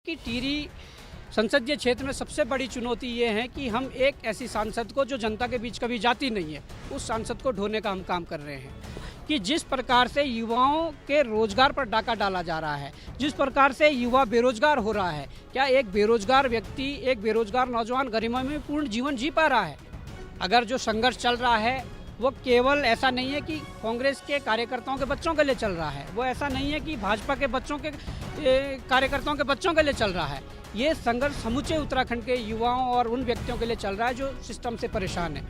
कि टिहरी संसदीय क्षेत्र में सबसे बड़ी चुनौती ये है कि हम एक ऐसी सांसद को जो जनता के बीच कभी जाती नहीं है, उस सांसद को ढोने का हम काम कर रहे हैं। कि जिस प्रकार से युवाओं के रोजगार पर डाका डाला जा रहा है, जिस प्रकार से युवा बेरोजगार हो रहा है, क्या एक बेरोजगार व्यक्ति, एक बेरोजगार नौजवान गरिमा में पूर्ण जीवन जी पा रहा है? अगर जो संघर्ष चल रहा है वो केवल ऐसा नहीं है कि कांग्रेस के कार्यकर्ताओं के बच्चों के लिए चल रहा है, वो ऐसा नहीं है कि भाजपा के बच्चों के कार्यकर्ताओं के बच्चों के लिए चल रहा है। ये संघर्ष समूचे उत्तराखंड के युवाओं और उन व्यक्तियों के लिए चल रहा है जो सिस्टम से परेशान है।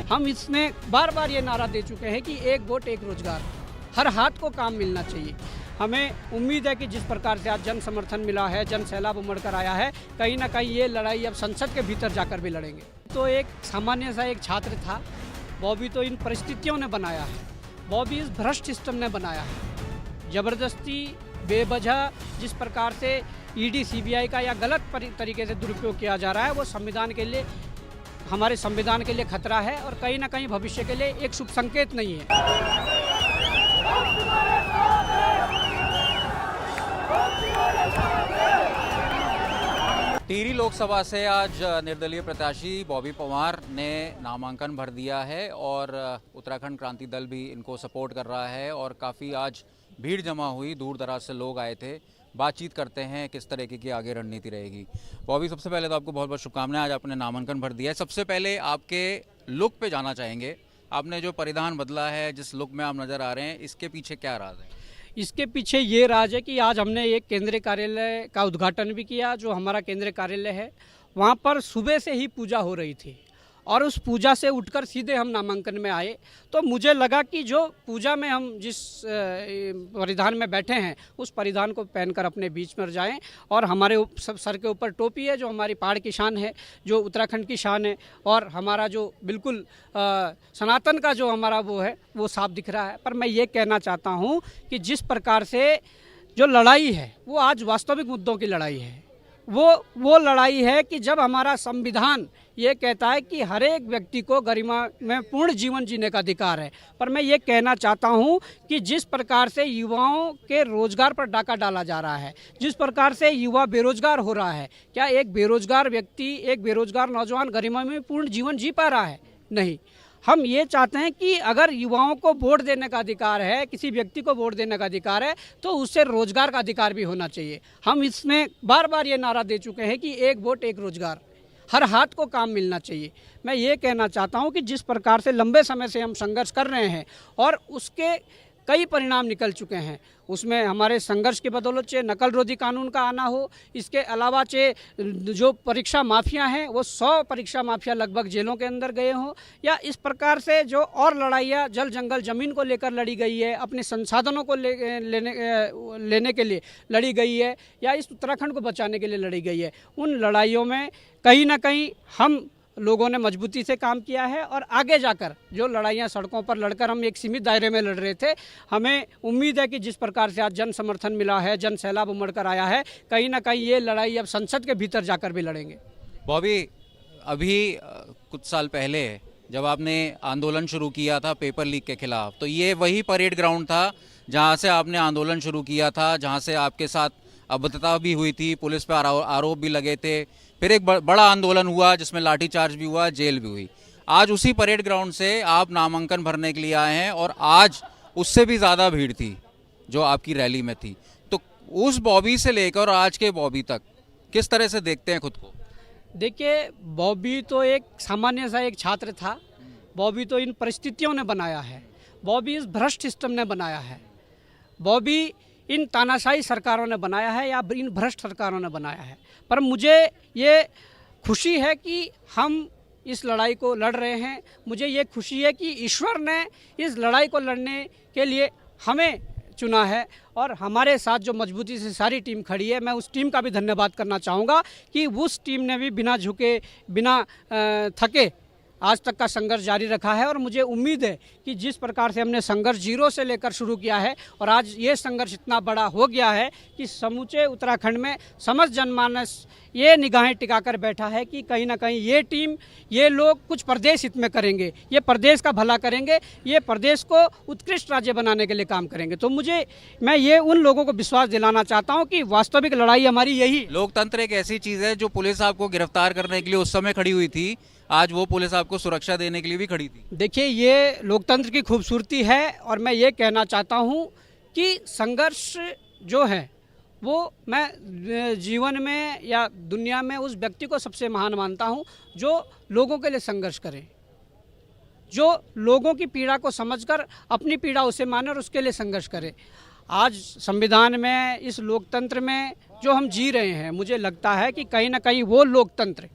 हम इसमें बार बार ये नारा दे चुके हैं कि एक वोट एक रोजगार, हर हाथ को काम मिलना चाहिए। हमें उम्मीद है कि जिस प्रकार से आज जन समर्थन मिला है, जन सैलाब उमड़ कर आया है, कहीं ना कहीं ये लड़ाई अब संसद के भीतर जाकर भी लड़ेंगे। तो एक सामान्य सा एक छात्र था, वो भी तो इन परिस्थितियों ने बनाया है, वो भी इस भ्रष्ट सिस्टम ने बनाया है। ज़बरदस्ती बेवजह जिस प्रकार से ईडी सीबीआई का या गलत तरीके से दुरुपयोग किया जा रहा है, वो संविधान के लिए, हमारे संविधान के लिए खतरा है और कहीं ना कहीं भविष्य के लिए एक शुभ संकेत नहीं है। टिहरी लोकसभा से आज निर्दलीय प्रत्याशी बॉबी पवार ने नामांकन भर दिया है और उत्तराखंड क्रांति दल भी इनको सपोर्ट कर रहा है और काफ़ी आज भीड़ जमा हुई, दूर दराज से लोग आए थे। बातचीत करते हैं किस तरीके की आगे रणनीति रहेगी। बॉबी, सबसे पहले तो आपको बहुत बहुत शुभकामनाएं, आज आपने नामांकन भर दिया है। सबसे पहले आपके लुक पे जाना चाहेंगे, आपने जो परिधान बदला है, जिस लुक में आप नज़र आ रहे हैं, इसके पीछे क्या राज है? इसके पीछे ये राज है कि आज हमने एक केंद्रीय कार्यालय का उद्घाटन भी किया, जो हमारा केंद्रीय कार्यालय है। वहाँ पर सुबह से ही पूजा हो रही थी और उस पूजा से उठकर सीधे हम नामांकन में आए। तो मुझे लगा कि जो पूजा में हम जिस परिधान में बैठे हैं, उस परिधान को पहनकर अपने बीच में जाएं और हमारे सर के ऊपर टोपी है, जो हमारी पहाड़ की शान है, जो उत्तराखंड की शान है, और हमारा जो बिल्कुल सनातन का जो हमारा वो है, वो साफ दिख रहा है। पर मैं ये कहना चाहता हूँ कि जिस प्रकार से जो लड़ाई है, वो आज वास्तविक मुद्दों की लड़ाई है। वो लड़ाई है कि जब हमारा संविधान ये कहता है कि हर एक व्यक्ति को गरिमा में पूर्ण जीवन जीने का अधिकार है। पर मैं ये कहना चाहता हूँ कि जिस प्रकार से युवाओं के रोजगार पर डाका डाला जा रहा है, जिस प्रकार से युवा बेरोजगार हो रहा है, क्या एक बेरोजगार व्यक्ति, एक बेरोजगार नौजवान गरिमा में पूर्ण जीवन जी पा रहा है? नहीं। हम ये चाहते हैं कि अगर युवाओं को वोट देने का अधिकार है, किसी व्यक्ति को वोट देने का अधिकार है, तो उससे रोजगार का अधिकार भी होना चाहिए। हम इसमें बार बार ये नारा दे चुके हैं कि एक वोट एक रोजगार, हर हाथ को काम मिलना चाहिए। मैं ये कहना चाहता हूँ कि जिस प्रकार से लंबे समय से हम संघर्ष कर रहे हैं और उसके कई परिणाम निकल चुके हैं, उसमें हमारे संघर्ष की बदौलत से नकल रोधी कानून का आना हो, इसके अलावा जो परीक्षा माफिया हैं, वो 100 परीक्षा माफिया लगभग जेलों के अंदर गए हों, या इस प्रकार से जो और लड़ाइयाँ जल जंगल ज़मीन को लेकर लड़ी गई है, अपने संसाधनों को लेने के लिए लड़ी गई है, या इस उत्तराखंड को बचाने के लिए लड़ी गई है, उन लड़ाइयों में कहीं ना कहीं हम लोगों ने मजबूती से काम किया है और आगे जाकर जो लड़ाइयाँ सड़कों पर लड़कर हम एक सीमित दायरे में लड़ रहे थे, हमें उम्मीद है कि जिस प्रकार से आज जन समर्थन मिला है, जन सैलाब उमड़ कर आया है, कहीं ना कहीं ये लड़ाई अब संसद के भीतर जाकर भी लड़ेंगे। बॉबी, अभी कुछ साल पहले जब आपने आंदोलन शुरू किया था पेपर लीक के खिलाफ, तो ये वही परेड ग्राउंड था जहाँ से आपने आंदोलन शुरू किया था, जहाँ से आपके साथ अभद्रता भी हुई थी, पुलिस पर आरोप भी लगे थे, फिर एक बड़ा आंदोलन हुआ जिसमें लाठीचार्ज भी हुआ, जेल भी हुई। आज उसी परेड ग्राउंड से आप नामांकन भरने के लिए आए हैं और आज उससे भी ज़्यादा भीड़ थी जो आपकी रैली में थी। तो उस बॉबी से लेकर आज के बॉबी तक किस तरह से देखते हैं खुद को? देखिए, बॉबी तो एक सामान्य सा एक छात्र था, बॉबी तो इन परिस्थितियों ने बनाया है, बॉबी इस भ्रष्ट सिस्टम ने बनाया है, बॉबी इन तानाशाही सरकारों ने बनाया है या इन भ्रष्ट सरकारों ने बनाया है। पर मुझे ये खुशी है कि हम इस लड़ाई को लड़ रहे हैं। मुझे ये खुशी है कि ईश्वर ने इस लड़ाई को लड़ने के लिए हमें चुना है और हमारे साथ जो मजबूती से सारी टीम खड़ी है, मैं उस टीम का भी धन्यवाद करना चाहूँगा कि उस टीम ने भी बिना झुके, बिना थके आज तक का संघर्ष जारी रखा है और मुझे उम्मीद है कि जिस प्रकार से हमने संघर्ष जीरो से लेकर शुरू किया है और आज ये संघर्ष इतना बड़ा हो गया है कि समूचे उत्तराखंड में समस्त जनमानस ये निगाहें टिकाकर बैठा है कि कहीं ना कहीं ये टीम, ये लोग कुछ प्रदेश हित में करेंगे, ये प्रदेश का भला करेंगे, ये प्रदेश को उत्कृष्ट राज्य बनाने के लिए काम करेंगे। तो मैं ये उन लोगों को विश्वास दिलाना चाहता हूँ कि वास्तविक लड़ाई हमारी यही। लोकतंत्र एक ऐसी चीज़ है जो पुलिस आपको गिरफ्तार करने के लिए उस समय खड़ी हुई थी, आज वो पुलिस आपको सुरक्षा देने के लिए भी खड़ी थी। देखिए, ये लोकतंत्र की खूबसूरती है और मैं ये कहना चाहता हूँ कि संघर्ष जो है वो मैं जीवन में या दुनिया में उस व्यक्ति को सबसे महान मानता हूँ जो लोगों के लिए संघर्ष करे, जो लोगों की पीड़ा को समझकर अपनी पीड़ा उसे माने और उसके लिए संघर्ष करे। आज संविधान में, इस लोकतंत्र में जो हम जी रहे हैं, मुझे लगता है कि कहीं ना कहीं वो लोकतंत्र,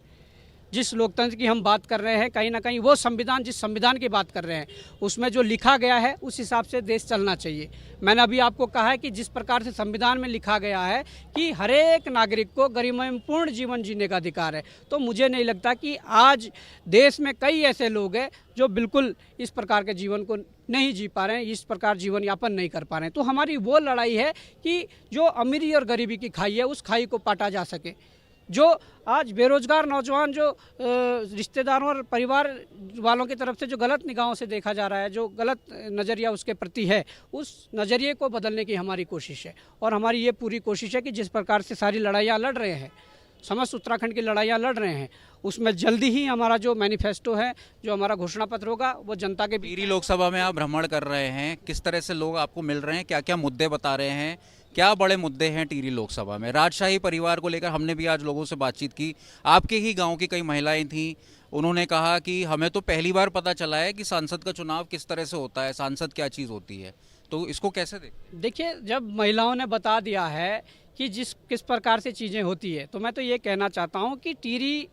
जिस लोकतंत्र की हम बात कर रहे हैं, कहीं ना कहीं वो संविधान, जिस संविधान की बात कर रहे हैं, उसमें जो लिखा गया है उस हिसाब से देश चलना चाहिए। मैंने अभी आपको कहा है कि जिस प्रकार से संविधान में लिखा गया है कि हर एक नागरिक को गरिमापूर्ण जीवन जीने का अधिकार है, तो मुझे नहीं लगता कि आज देश में कई ऐसे लोग हैं जो बिल्कुल इस प्रकार के जीवन को नहीं जी पा रहे हैं, इस प्रकार जीवन यापन नहीं कर पा रहे हैं। तो हमारी वो लड़ाई है कि जो अमीरी और गरीबी की खाई है उस खाई को पाटा जा सके। जो आज बेरोजगार नौजवान जो रिश्तेदारों और परिवार वालों की तरफ से जो गलत निगाहों से देखा जा रहा है, जो गलत नज़रिया उसके प्रति है, उस नज़रिए को बदलने की हमारी कोशिश है। और हमारी ये पूरी कोशिश है कि जिस प्रकार से सारी लड़ाइयाँ लड़ रहे हैं, समस्त उत्तराखंड की लड़ाइयाँ लड़ रहे हैं, उसमें जल्दी ही हमारा जो मैनिफेस्टो है, जो हमारा घोषणा पत्र होगा, वो जनता के टिहरी लोकसभा में आप भ्रमण कर रहे हैं, किस तरह से लोग आपको मिल रहे हैं, क्या क्या मुद्दे बता रहे हैं, क्या बड़े मुद्दे हैं टिहरी लोकसभा में? राजशाही परिवार को लेकर हमने भी आज लोगों से बातचीत की, आपके ही गांव की कई महिलाएं थीं, उन्होंने कहा कि हमें तो पहली बार पता चला है कि सांसद का चुनाव किस तरह से होता है, सांसद क्या चीज़ होती है, तो इसको कैसे देखते? देखिए, जब महिलाओं ने बता दिया है कि किस प्रकार से चीज़ें होती है, तो मैं तो ये कहना चाहता हूँ कि टिहरी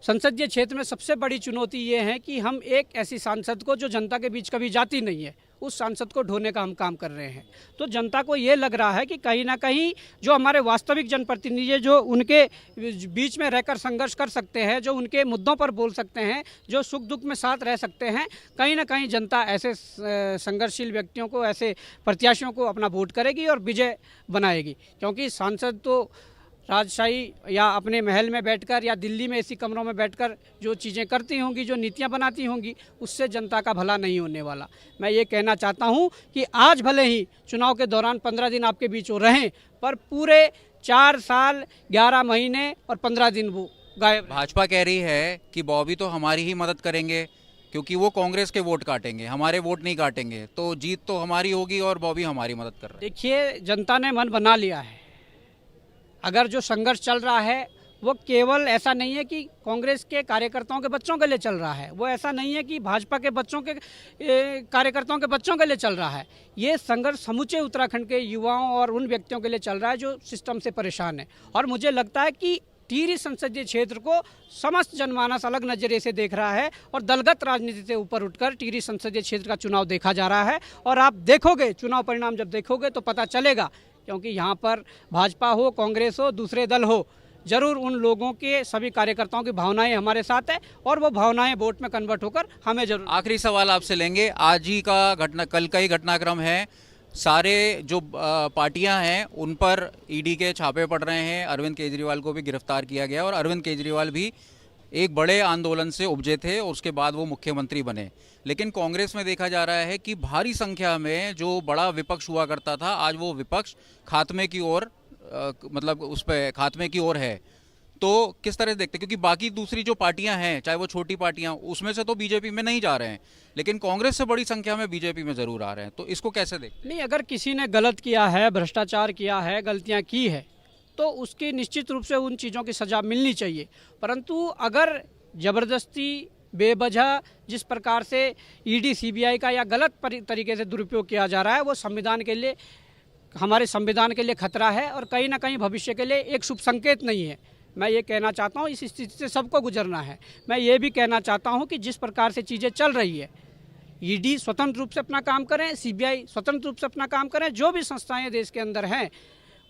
संसदीय क्षेत्र में सबसे बड़ी चुनौती ये है कि हम एक ऐसी सांसद को जो जनता के बीच कभी जाती नहीं है, उस सांसद को ढोने का हम काम कर रहे हैं। तो जनता को ये लग रहा है कि कहीं ना कहीं जो हमारे वास्तविक जनप्रतिनिधि है, जो उनके बीच में रहकर संघर्ष कर सकते हैं, जो उनके मुद्दों पर बोल सकते हैं, जो सुख दुख में साथ रह सकते हैं, कहीं ना कहीं जनता ऐसे संघर्षशील व्यक्तियों को, ऐसे प्रत्याशियों को अपना वोट करेगी और विजय बनाएगी। क्योंकि सांसद तो राजशाही या अपने महल में बैठकर या दिल्ली में ऐसी कमरों में बैठकर जो चीज़ें करती होंगी, जो नीतियां बनाती होंगी, उससे जनता का भला नहीं होने वाला। मैं ये कहना चाहता हूं कि आज भले ही चुनाव के दौरान 15 दिन आपके बीच वो रहें, पर पूरे 4 साल 11 महीने और 15 दिन वो गायब। भाजपा कह रही है कि बॉबी तो हमारी ही मदद करेंगे क्योंकि वो कांग्रेस के वोट काटेंगे, हमारे वोट नहीं काटेंगे, तो जीत तो हमारी होगी और बॉबी हमारी मदद कर रहे हैं। देखिए, जनता ने मन बना लिया है। अगर जो संघर्ष चल रहा है वो केवल ऐसा नहीं है कि कांग्रेस के कार्यकर्ताओं के बच्चों के लिए चल रहा है, वो ऐसा नहीं है कि भाजपा के बच्चों के कार्यकर्ताओं के बच्चों के लिए चल रहा है। ये संघर्ष समूचे उत्तराखंड के युवाओं और उन व्यक्तियों के लिए चल रहा है जो सिस्टम से परेशान है। और मुझे लगता है कि टिहरी संसदीय क्षेत्र को समस्त जनमानस अलग नज़रिए से देख रहा है और दलगत राजनीति से ऊपर उठकर टिहरी संसदीय क्षेत्र का चुनाव देखा जा रहा है। और आप देखोगे, चुनाव परिणाम जब देखोगे तो पता चलेगा, क्योंकि यहाँ पर भाजपा हो, कांग्रेस हो, दूसरे दल हो, जरूर उन लोगों के, सभी कार्यकर्ताओं की भावनाएं हमारे साथ है और वो भावनाएं वोट में कन्वर्ट होकर हमें जरूर। आखिरी सवाल आपसे लेंगे, आज ही का कल का ही घटनाक्रम है, सारे जो पार्टियां हैं उन पर ईडी के छापे पड़ रहे हैं, अरविंद केजरीवाल को भी गिरफ्तार किया गया और अरविंद केजरीवाल भी एक बड़े आंदोलन से उपजे थे और उसके बाद वो मुख्यमंत्री बने। लेकिन कांग्रेस में देखा जा रहा है कि भारी संख्या में जो बड़ा विपक्ष हुआ करता था, आज वो विपक्ष खात्मे की ओर, मतलब उस पर खात्मे की ओर है। तो किस तरह से देखते, क्योंकि बाकी दूसरी जो पार्टियां हैं, चाहे वो छोटी पार्टियां, उसमें से तो बीजेपी में नहीं जा रहे हैं, लेकिन कांग्रेस से बड़ी संख्या में बीजेपी में जरूर आ रहे हैं, तो इसको कैसे देखते? नहीं, अगर किसी ने गलत किया है, भ्रष्टाचार किया है, गलतियाँ की है, तो उसकी निश्चित रूप से उन चीज़ों की सज़ा मिलनी चाहिए। परंतु अगर ज़बरदस्ती, बेवजह जिस प्रकार से ईडी, सीबीआई का या गलत तरीके से दुरुपयोग किया जा रहा है, वो संविधान के लिए, हमारे संविधान के लिए खतरा है और कहीं ना कहीं भविष्य के लिए एक शुभ संकेत नहीं है। मैं ये कहना चाहता हूँ, इस स्थिति से सबको गुजरना है। मैं ये भी कहना चाहता हूँ कि जिस प्रकार से चीज़ें चल रही है, ईडी स्वतंत्र रूप से अपना काम करें, सीबीआई स्वतंत्र रूप से अपना काम करें, जो भी संस्थाएं देश के अंदर हैं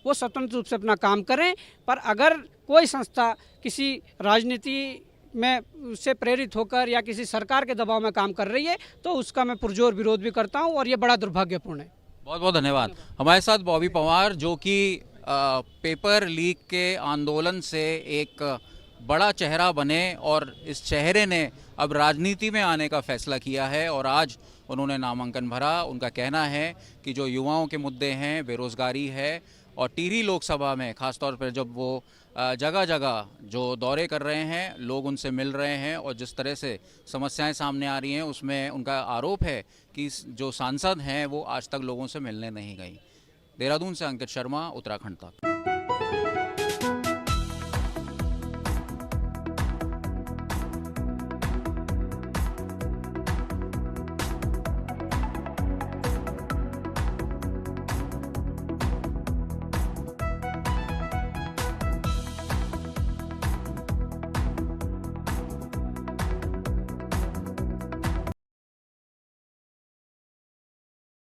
वो स्वतंत्र रूप से अपना काम करें। पर अगर कोई संस्था किसी राजनीति में उससे प्रेरित होकर या किसी सरकार के दबाव में काम कर रही है तो उसका मैं पुरजोर विरोध भी करता हूं और ये बड़ा दुर्भाग्यपूर्ण है। बहुत बहुत धन्यवाद। हमारे साथ बॉबी पवार, जो कि पेपर लीक के आंदोलन से एक बड़ा चेहरा बने और इस चेहरे ने अब राजनीति में आने का फैसला किया है और आज उन्होंने नामांकन भरा। उनका कहना है कि जो युवाओं के मुद्दे हैं, बेरोजगारी है, और टिहरी लोकसभा में खासतौर पर जब वो जगह जगह जो दौरे कर रहे हैं, लोग उनसे मिल रहे हैं और जिस तरह से समस्याएं सामने आ रही हैं, उसमें उनका आरोप है कि जो सांसद हैं वो आज तक लोगों से मिलने नहीं गई। देहरादून से अंकित शर्मा, उत्तराखंड तक।